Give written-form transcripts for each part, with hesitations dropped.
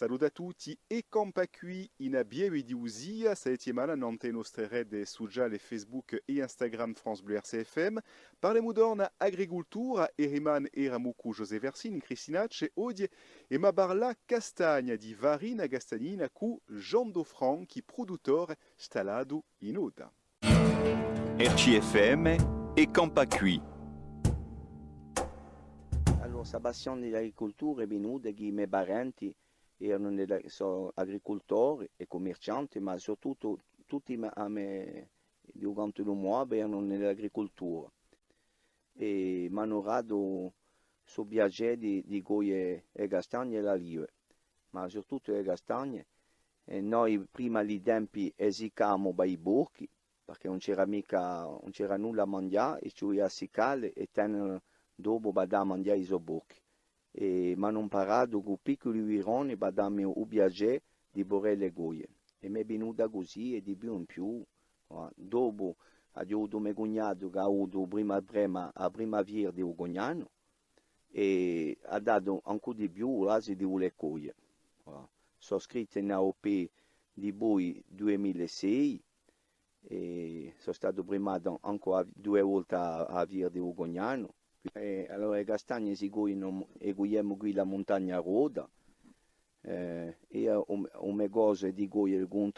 Saluto a tutti e compa qui in abbieve di usia, settimana nante nostre rete sociali Facebook e Instagram France Bleu RCFM. Parlemo d'orna agricoltura e riman eramucu José Versin, Cristinace, odie e ma barla castagna di varina castagnina cu Jean Dofranchi, produttore stalato in Oda. RCFM e Campa Qui. Allora, la passione dell'agricoltura è venuta che i miei parenti sono agricoltori e commercianti, ma soprattutto tutti durante il mondo erano nell'agricoltura. E mi hanno dato su piacere di cogliere le castagne e la lieve, ma soprattutto le castagne. E noi prima di tempi esicavamo bei burchi, perché non c'era nulla a mangiare, e ci a siccare e tenere dopo da mangiare i sobocchi. E mi hanno imparato con piccoli vironi per darmi un piacere di borrare le goglie. E mi è venuta così e di più in più. Dopo ho avuto mio cognato che ha avuto la prima via di Ugognano e ha dato ancora di più l'asi di voler cogliere. Sono iscritto in AOP di Bui 2006 e sono stato primato ancora 2 volte a via di Ugognano. Allora le castagne si cogliamo qui la montagna roda. Io ho me cose di cogliere con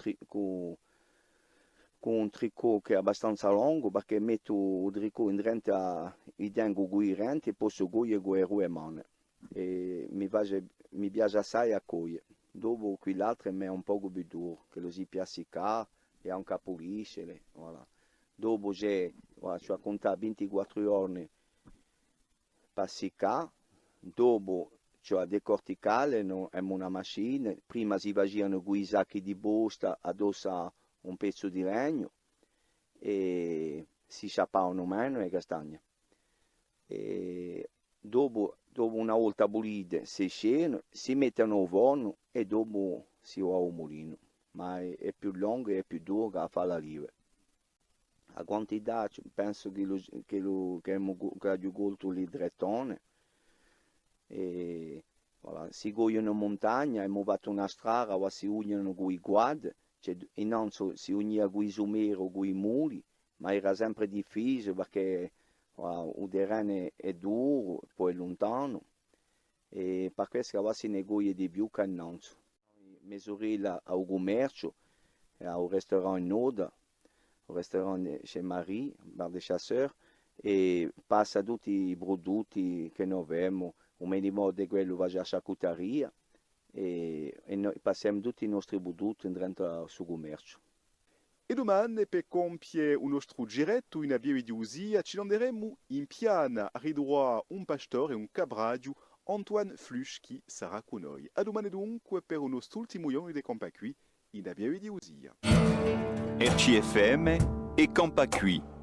un tricot che è abbastanza lungo perché metto il tricot in dentro i tengo con i renti e posso cogliere con le due mani. E mi piace assai a cogliere. Dopo quell'altro è un po' più duro, che lo si piassica e anche a pulisce. Voilà. Dopo ci ho contato 24 ore per siccare, dopo cioè a decorticare, no, è una macchina, prima si facevano con i sacchi di busta addosso a un pezzo di legno e si sciappavano meno le castagne. E dopo una volta pulite si scendono, si mettono al forno e dopo si va al mulino, ma è più lungo e più duro che fa la lieve. La quantità penso che abbiamo colto le drettone e voilà, si cogliono in montagna e abbiamo fatto una strada dove si uniano con i guadi, cioè, innanzi si univa con i sumeri o con i muli, ma era sempre difficile perché voilà, il terreno è duro, poi è lontano e per questo che si negozia di più che innanzi. Mia sorella ha un commercio, ha un ristorante in Oda, un ristorante chez Marie, bar de chasseur, e passa tutti i prodotti che noi abbiamo, un minimo di quello va già a charcuteria e noi passiamo tutti i nostri prodotti dentro al suo commercio. E domani per compiere un nostro giretto in abbieve di usia ci landeremo in piana a ridurre un pastore e un cabraggio Antoine Fluch che sarà con noi. A domani dunque per un nostro ultimo giorno di compa qui in abbieve di usia. RCFM e Campa Qui.